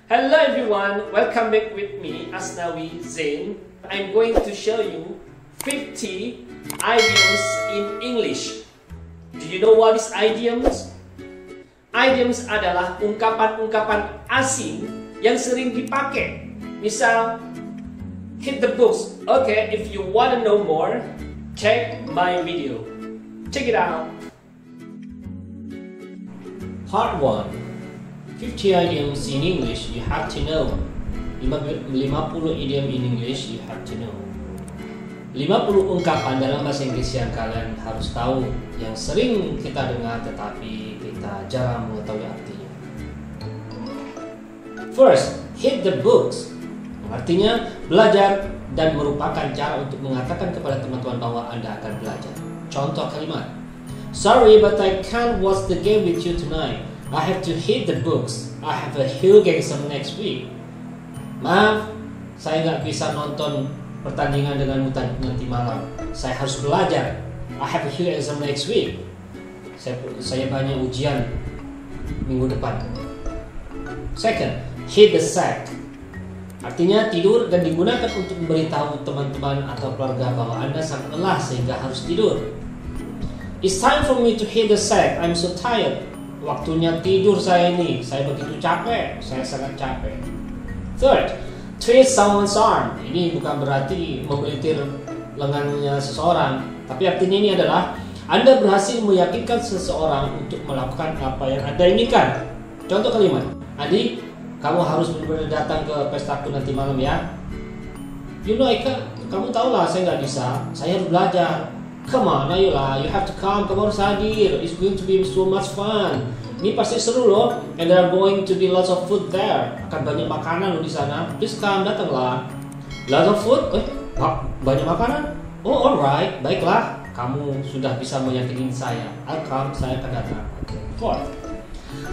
Hello everyone, welcome back with me, Asnawi Zain. I'm going to show you 50 idioms in English. Do you know what is idioms? Idioms adalah ungkapan-ungkapan asing yang sering dipakai. Misal, hit the books. Okay, if you want to know more, check my video. Check it out. Part 1. 50 idioms in English you have to know. 50 idiom in English you have to know. 50 ungkapan dalam bahasa Inggris yang kalian harus tahu, yang sering kita dengar tetapi kita jarang mengetahui artinya. First, hit the books. Artinya belajar dan merupakan cara untuk mengatakan kepada teman-teman bahwa Anda akan belajar. Contoh kalimat, sorry but I can't watch the game with you tonight. I have to hit the books. I have a huge exam next week. Maaf, saya nggak bisa nonton pertandingan denganmu nanti malam. Saya harus belajar. I have a huge exam next week. Saya banyak ujian minggu depan. Second, hit the sack. Artinya tidur dan digunakan untuk memberitahu teman-teman atau keluarga bahwa Anda sangat lelah sehingga harus tidur. It's time for me to hit the sack. I'm so tired. Waktunya tidur saya ini. Saya begitu capek. Saya sangat capek. Third, twist someone's arm. Ini bukan berarti membelitir lengannya seseorang, tapi artinya ini adalah Anda berhasil meyakinkan seseorang untuk melakukan apa yang Anda inginkan. Contoh kalimat, adik, kamu harus benar-benar datang ke pestaku nanti malam ya. You know, Eka, kamu tahu lah saya nggak bisa. Saya harus belajar. Come on, ayolah, you have to come. Kamu harus hadir. It's going to be so much fun. Ini pasti seru loh. And there are going to be lots of food there. Akan banyak makanan loh di sana. Please come, datanglah. Lots of food? Banyak makanan? Oh, alright. Baiklah. Kamu sudah bisa meyakinkan saya. I'll come, saya akan datang. Okay. Fourth,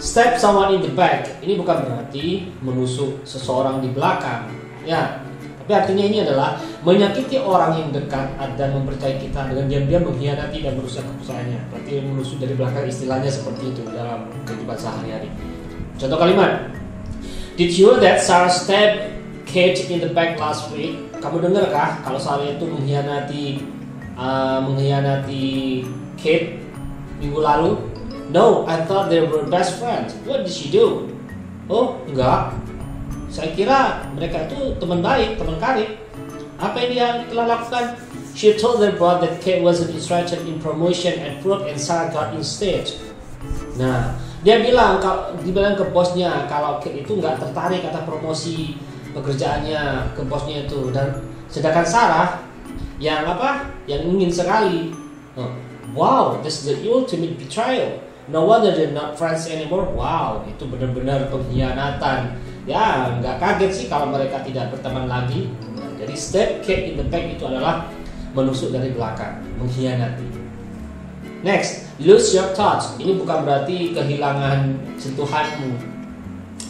stab someone in the back. Ini bukan berarti menusuk seseorang di belakang. Ya. Tapi artinya ini adalah menyakiti orang yang dekat dan mempercayai kita dengan diam-diam mengkhianati dan merusak kepercayaannya. Berarti menusuk dari belakang, istilahnya seperti itu dalam kehidupan sehari-hari. Contoh kalimat, did you know that Sarah stabbed Kate in the back last week? Kamu dengar kah kalau Sarah itu mengkhianati Kate minggu lalu? No, I thought they were best friends. What did she do? Oh, enggak. Saya kira mereka itu teman baik, teman karib. Apa yang dia telah lakukan? She told their boss that Kate wasn't interested in promotion at work and Sarah got instead. Nah, dia bilang ke bosnya kalau Kate itu nggak tertarik atas promosi pekerjaannya ke bosnya itu, dan sedangkan Sarah yang ingin sekali. Wow, this is the ultimate betrayal. No wonder they're not friends anymore. Wow, itu benar-benar pengkhianatan. Ya, nggak kaget sih kalau mereka tidak berteman lagi. Nah, jadi stab Kate in the back itu adalah menusuk dari belakang, mengkhianati. Next, lose your touch. Ini bukan berarti kehilangan sentuhanmu.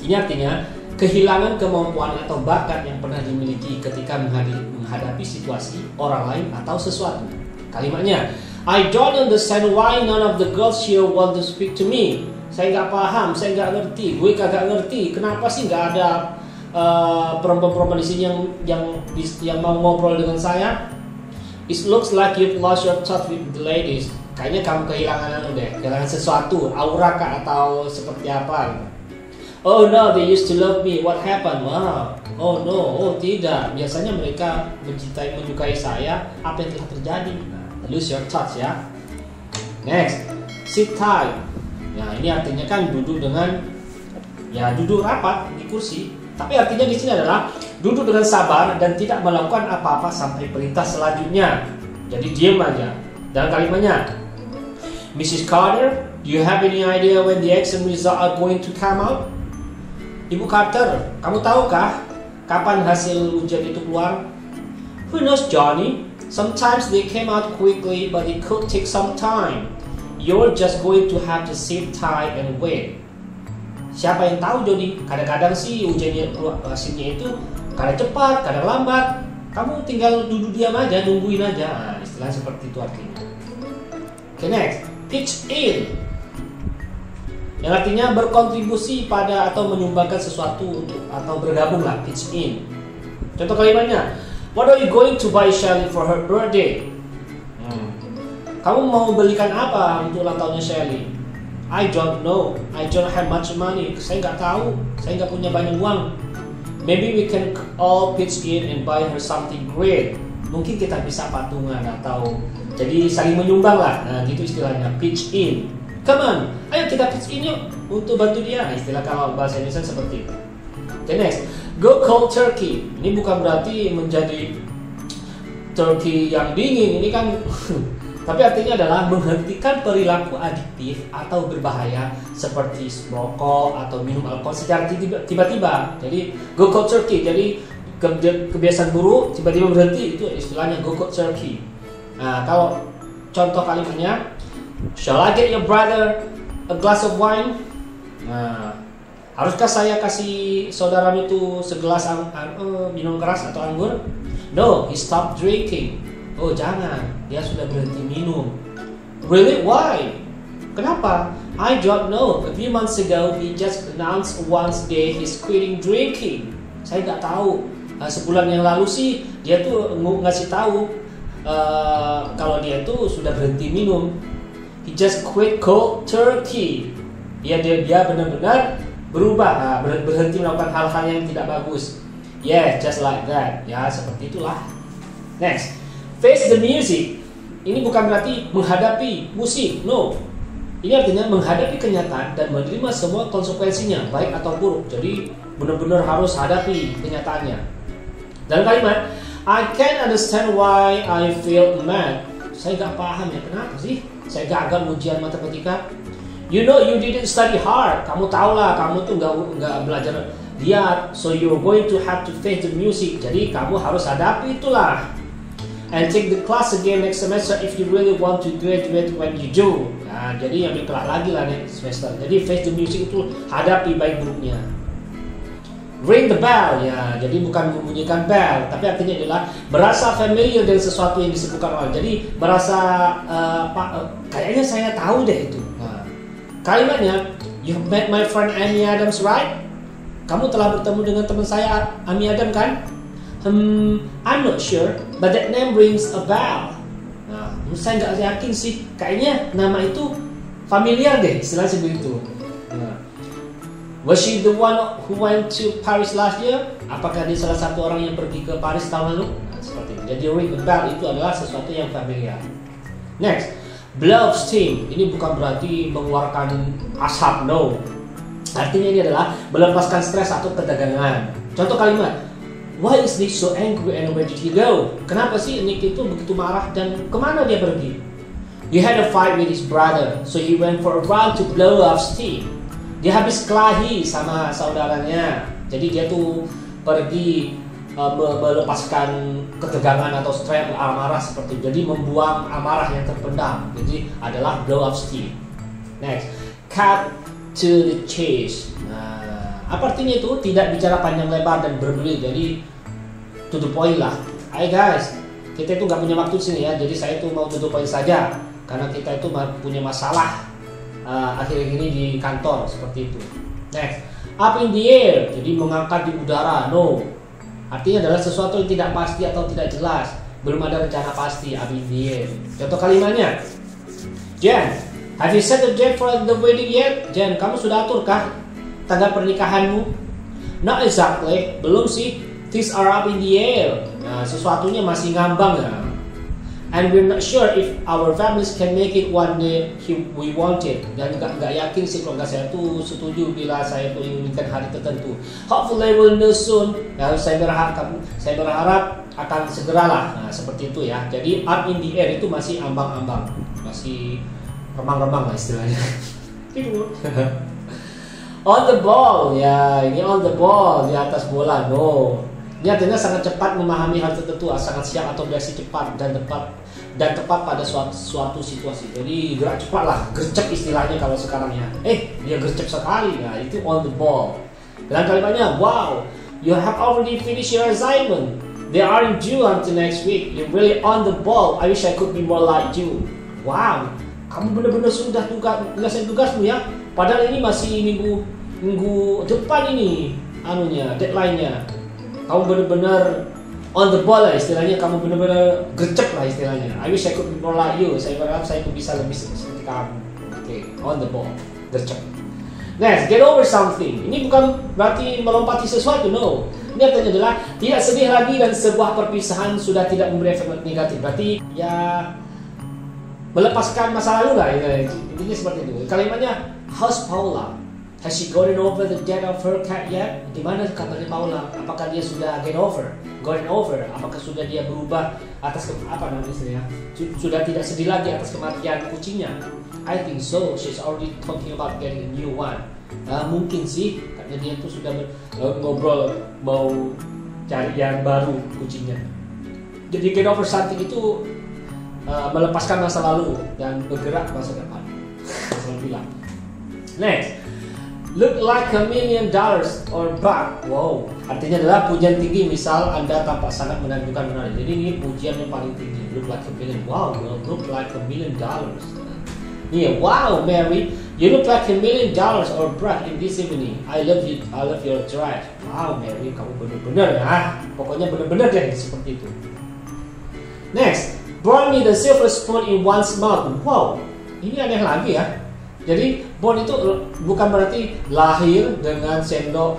Ini artinya kehilangan kemampuan atau bakat yang pernah dimiliki ketika menghadapi situasi orang lain atau sesuatu. Kalimatnya, I don't understand why none of the girls here want to speak to me. Saya nggak paham, saya nggak ngerti, gue kagak ngerti. Kenapa sih nggak ada perempuan-perempuan di sini yang mau ngobrol dengan saya? It looks like you've lost your touch with the ladies. Kayaknya kamu kehilangan sesuatu, aura kah atau seperti apa? Oh no, they used to love me. What happened? Wow. Oh no, oh tidak. Biasanya mereka menyukai saya. Apa yang telah terjadi? Lose your touch ya. Next, sit tight. Nah, ini artinya kan duduk rapat di kursi. Tapi artinya di sini adalah duduk dengan sabar dan tidak melakukan apa-apa sampai perintah selanjutnya. Jadi diam aja. Dan kalimatnya, Mrs. Carter, do you have any idea when the exam results are going to come out? Ibu Carter, kamu tahukah kapan hasil ujian itu keluar? Who knows, Johnny? Sometimes they came out quickly, but it could take some time. You're just going to have to sit tight and wait. Siapa yang tahu, Jody? Kadang-kadang sih ujiannya hasilnya itu kadang cepat, kadang lambat. Kamu tinggal duduk diam aja, nungguin aja. Nah, istilah seperti itu artinya. Okay, next, pitch in. yang artinya berkontribusi pada atau menyumbangkan sesuatu untuk atau bergabung lah, pitch in. Contoh kalimatnya, what are you going to buy Shelly for her birthday? Kamu mau belikan apa untuk ulang tahunnya Shelly? I don't know, I don't have much money. Saya nggak tahu, saya nggak punya banyak uang. Maybe we can all pitch in and buy her something great. Mungkin kita bisa patungan atau jadi saling menyumbang lah. Nah gitu istilahnya, pitch in. Come on, ayo kita pitch in yuk untuk bantu dia. Nah, istilah kalau bahasa Indonesia seperti itu. Okay, next, go cold turkey. Ini bukan berarti menjadi turkey yang dingin. Ini kan tapi artinya adalah menghentikan perilaku adiktif atau berbahaya seperti rokok atau minum alkohol secara tiba-tiba. Jadi go cold turkey. Jadi kebiasaan buruk tiba-tiba berhenti, itu istilahnya go cold turkey. Nah, kalau contoh kalimatnya, shall I get your brother a glass of wine? Nah, haruskah saya kasih saudaramu itu segelas minum keras atau anggur? No, he stopped drinking. Oh jangan, dia sudah berhenti minum. Really? Why? Kenapa? I don't know. A few months ago, he just announced one day he's quitting drinking. Saya nggak tahu. Sebulan yang lalu sih dia tuh ngasih tahu kalau dia tuh sudah berhenti minum. He just quit cold turkey. Dia benar-benar berubah, berhenti melakukan hal-hal yang tidak bagus. Yeah, just like that. Ya seperti itulah. Next. Face the music. Ini bukan berarti menghadapi musik, no. Ini artinya menghadapi kenyataan dan menerima semua konsekuensinya, baik atau buruk. Jadi benar-benar harus hadapi kenyataannya. Dan kalimat, I can't understand why I feel mad. Saya gak paham ya, kenapa sih saya gagal ujian matematika. You know you didn't study hard. Kamu tahu lah, kamu tuh gak belajar giat. So you're going to have to face the music. Jadi kamu harus hadapi itulah. And take the class again next semester if you really want to graduate when you do. Nah, jadi ambil kelas lagi lah next semester. Jadi face the music itu hadapi baik buruknya. Ring the bell, ya. Jadi bukan membunyikan bell, tapi artinya adalah berasa familiar dengan sesuatu yang disebutkan orang. Jadi berasa kayaknya saya tahu deh itu. Nah, kalimatnya, you met my friend Amy Adams, right? Kamu telah bertemu dengan teman saya Amy Adams kan? I'm not sure, but that name rings a bell. Nah, saya nggak yakin sih, kayaknya nama itu familiar deh, istilahnya begitu. Nah, was she the one who went to Paris last year? Apakah dia salah satu orang yang pergi ke Paris tahun lalu? Nah, seperti itu. Jadi ring a bell itu adalah sesuatu yang familiar. Next, blow of steam. Ini bukan berarti mengeluarkan asap, no. Artinya ini adalah melepaskan stres atau ketegangan. Contoh kalimat. Why is Nick so angry and where did he go? Kenapa sih Nick itu begitu marah dan kemana dia pergi? He had a fight with his brother, so he went for a round to blow off steam. Dia habis kelahi sama saudaranya, jadi dia tuh pergi melepaskan ketegangan atau stres amarah seperti itu. Jadi membuang amarah yang terpendam. Jadi adalah blow off steam. Next, cut to the chase. Nah, apa artinya itu? Tidak bicara panjang lebar dan berbelit. Jadi to the point lah. Hai guys, kita itu nggak punya waktu sini ya. Jadi saya itu mau to the point saja karena kita itu punya masalah akhir-akhir ini di kantor seperti itu. Next, up in the air. Jadi mengangkat di udara. No. Artinya adalah sesuatu yang tidak pasti atau tidak jelas. Belum ada rencana pasti. Up in the air. Contoh kalimatnya. Jen, have you set the date for the wedding yet? Jen, kamu sudah aturkah tanggal pernikahanmu? Not exactly, belum sih. Things are up in the air. Nah, sesuatunya masih ngambang ya. And we're not sure if our families can make it one day we want it. Dan nggak yakin sih kalau nggak saya tuh setuju bila saya tuh inginkan hari tertentu. Hopefully we'll know soon. Ya, saya berharap akan segeralah. Nah, seperti itu ya. Jadi up in the air itu masih ambang-ambang, masih remang-remang lah istilahnya. On the ball, ya ini on the ball, di atas bola, no. Ini artinya sangat cepat memahami hal tertentu, sangat siap atau bereaksi cepat dan tepat pada suatu situasi. Jadi gerak cepat lah, gercep istilahnya kalau sekarang ya. Dia gercep sekali, ya itu on the ball. Dan kalimatnya, wow, you have already finished your assignment. They aren't due until next week. You're really on the ball. I wish I could be more like you. Wow, kamu benar-benar sudah menyelesaikan tugasmu ya. Padahal ini masih minggu depan ini deadline-nya. Kamu benar-benar on the ball lah istilahnya, kamu benar-benar gercep lah istilahnya. I wish I could be more like you. Saya berharap saya bisa lebih seperti kamu. Oke, on the ball, gercep. Next, get over something. Ini bukan berarti melompati sesuatu, no. Ini artinya adalah tidak sedih lagi dan sebuah perpisahan sudah tidak memberi efek negatif. Berarti ya melepaskan masa lalu lah. Intinya seperti itu. Kalimatnya, how's Paula? Has she gotten over the death of her cat yet? Di mana kabarnya Paula? Apakah dia sudah gotten over? Apakah sudah dia berubah atas sudah tidak sedih lagi atas kematian kucingnya? I think so. She's already talking about getting a new one. Mungkin sih, karena dia tuh sudah ngobrol mau cari yang baru kucingnya. Jadi get over something itu melepaskan masa lalu dan bergerak masa depan. Saya bilang. Next. Look like $1 million or buck. Wow, artinya adalah pujian tinggi. Misal Anda tampak sangat menakjubkan menarik. Jadi ini pujian yang paling tinggi. Look like $1 million. Wow, you look like $1 million. Iya, wow, Mary, you look like $1 million or buck in this evening. I love you. I love your dress. Wow, Mary, kamu benar-benar ya. Pokoknya benar-benar deh seperti itu. Next, brought me the silver spoon in one's mouth. Wow, ini aneh lagi ya. Jadi born itu bukan berarti lahir dengan sendok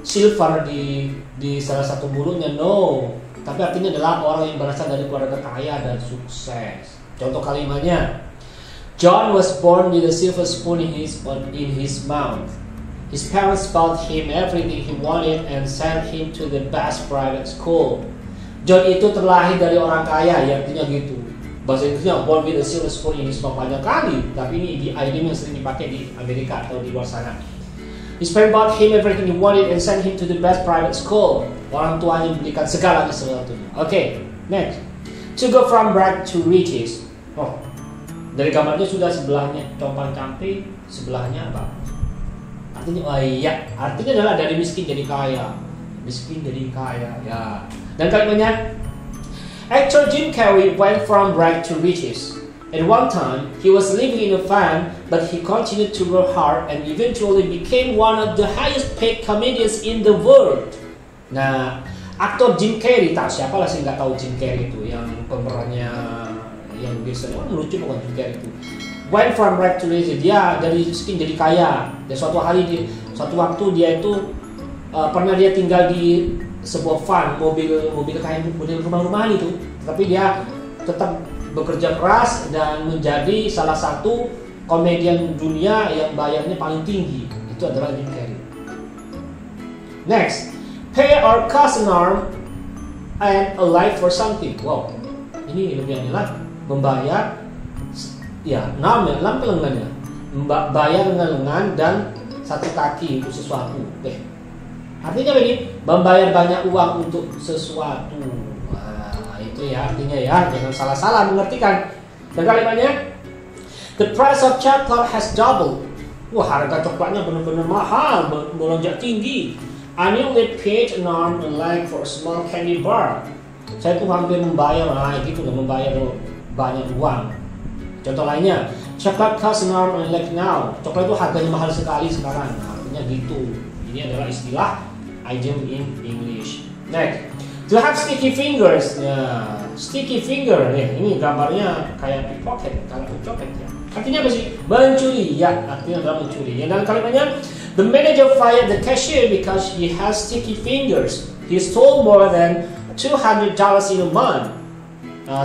silver di salah satu mulutnya, no. Tapi artinya adalah orang yang berasal dari keluarga kaya dan sukses. Contoh kalimatnya, John was born with a silver spoon in his mouth. His parents bought him everything he wanted and sent him to the best private school. John itu terlahir dari orang kaya, ya artinya gitu. Bahasa Inggrisnya born with a silver spoon in his mouth banyak kali, tapi ini idiom yang sering dipakai di Amerika atau di luar sana. His parents bought him everything he wanted and sent him to the best private school. Orang tuanya memberikan segalanya sesuatunya. Oke, next. To go from rag to riches. Oh, dari gambarnya sudah sebelahnya compang camping, sebelahnya apa? Artinya, artinya adalah dari miskin jadi kaya, miskin jadi kaya, ya. Dan kalimatnya, actor Jim Carrey went from rag to riches. At one time, he was living in a van, but he continued to work hard and eventually became one of the highest paid comedians in the world. Nah, aktor Jim Carrey, tak siapa lah sih nggak tahu Jim Carrey itu, yang pemerannya yang biasanya lucu bukan Jim Carrey itu. Went from rag to riches, dia dari miskin jadi kaya. Dan suatu waktu dia itu pernah dia tinggal di sebuah van, mobil kayak model rumah-rumahan itu, tapi dia tetap bekerja keras dan menjadi salah satu komedian dunia yang bayarnya paling tinggi. Itu adalah Jim Carrey. Next, pay or cost an arm and a life for something. Wow, ini lebih aneh lagi. Membayar, ya, enam lengannya, bayar dengan lengan dan satu kaki untuk sesuatu. Artinya begini, membayar banyak uang untuk sesuatu. Nah, itu ya artinya ya, jangan salah-salah mengertikan. Dan kalimatnya, the price of chocolate has doubled. Wah, harga coklatnya benar-benar mahal, melonjak tinggi. I nearly paid an arm and leg for a small candy bar. Saya tuh hampir membayar, membayar banyak uang. Contoh lainnya, chocolate costs an arm and leg now. Coklat itu harganya mahal sekali sekarang. Nah, artinya gitu. Ini adalah istilah idiom in English. Next, to have sticky fingers. Nah, sticky finger nih, ini gambarnya kayak pickpocket, kalau pickpocket ya. Artinya apa sih? Mencuri, ya. Artinya adalah mencuri. Ya, dan kalimatnya, the manager fired the cashier because he has sticky fingers. He stole more than $200 in a month.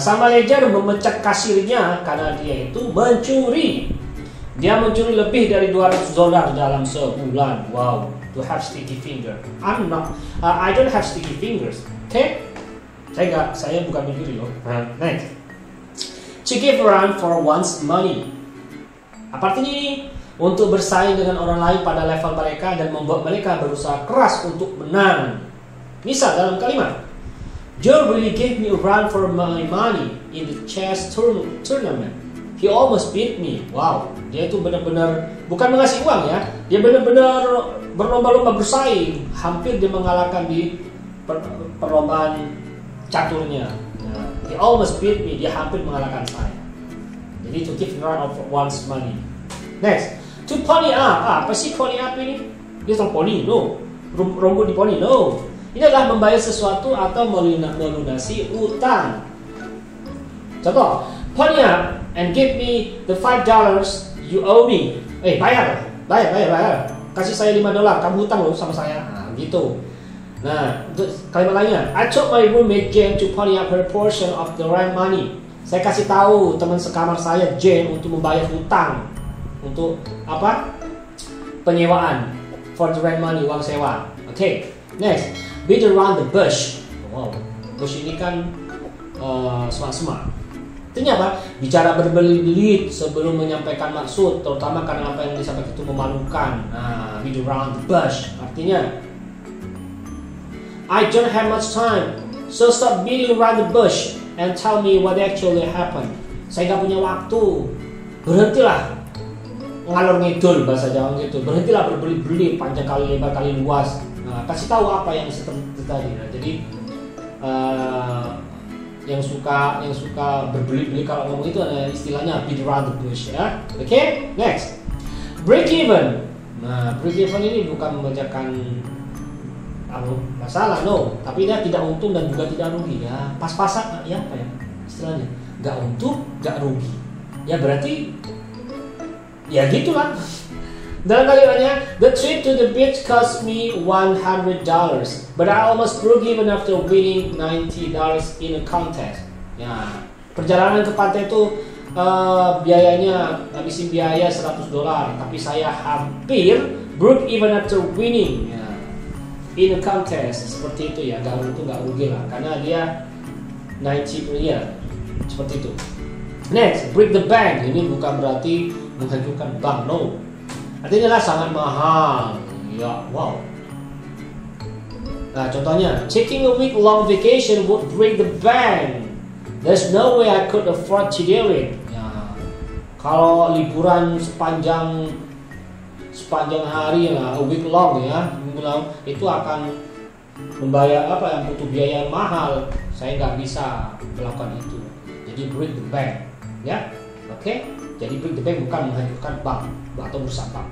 Sang manajer memecat kasirnya karena dia itu mencuri. Dia mencuri lebih dari $200 dalam sebulan. Wow, to have sticky finger. I don't have sticky fingers. Okay? Saya bukan mencuri loh. Next. To give a run for one's money. Apa artinya ini? Untuk bersaing dengan orang lain pada level mereka dan membuat mereka berusaha keras untuk menang. Misal dalam kalimat, Joe really gave me a run for my money in the chess tournament. He almost beat me. Wow, dia itu benar-benar bukan mengasih uang ya, dia benar-benar berlomba-lomba bersaing, hampir dia mengalahkan di perlombaan caturnya. Nah, he almost beat me, dia hampir mengalahkan saya. Jadi to keep run of one's money. Next, To pony up. Apa sih pony up ini? Dia tong pony, no. Rambut di pony, no. Ini adalah membayar sesuatu atau melunasi utang. Contoh, pony up and give me the $5 you owe me. Bayar. Kasih saya $5, kamu hutang loh sama saya. Nah, gitu. Nah, untuk kalimat lainnya, I told my roommate Jane to pony up her portion of the rent money. Saya kasih tahu teman sekamar saya Jane untuk membayar hutang untuk apa? Penyewaan, for the rent money, uang sewa. Oke. Next, beat around the bush. Wow, bush ini kan semak-semak. Artinya apa? Bicara berbelit-belit sebelum menyampaikan maksud, terutama karena apa yang disampaikan itu memalukan. Nah, beat around the bush. Artinya, I don't have much time, so stop beating around the bush and tell me what actually happened. Saya gak punya waktu. Berhentilah ngalor ngidul, bahasa Jawa gitu. Berhentilah berbelit-belit, panjang kali lebar kali luas. Nah, kasih tahu apa yang tadi. Nah, jadi yang suka berbelit-belit kalau ngomong itu ada istilahnya beat around the bush, ya. Oke, next, break even. Nah, break even ini bukan membacakan masalah, no, tapi dia tidak untung dan juga tidak rugi, ya. Pas-pasan, ya apa ya istilahnya, nggak untung nggak rugi, ya berarti ya gitulah. Dalam kalimatnya, the trip to the beach cost me $100, but I almost broke even after winning $90 in a contest. Ya, perjalanan ke pantai itu biayanya habisin biaya $100, tapi saya hampir broke even after winning. Ya, in a contest, seperti itu ya, gak untung gak rugi lah, karena dia 90 ya, seperti itu. Next, break the bank. Ini bukan berarti menghancurkan bank, no. Artinya lah sangat mahal, ya, wow. Nah, contohnya, taking a week long vacation would break the bank. There's no way I could afford to do it. Ya, kalau liburan sepanjang hari lah, a week long ya, minggu long, itu akan membayar apa yang butuh biaya mahal. Saya nggak bisa melakukan itu. Jadi break the bank, ya, oke. Jadi break the bank bukan menghancurkan bank atau merusak bank.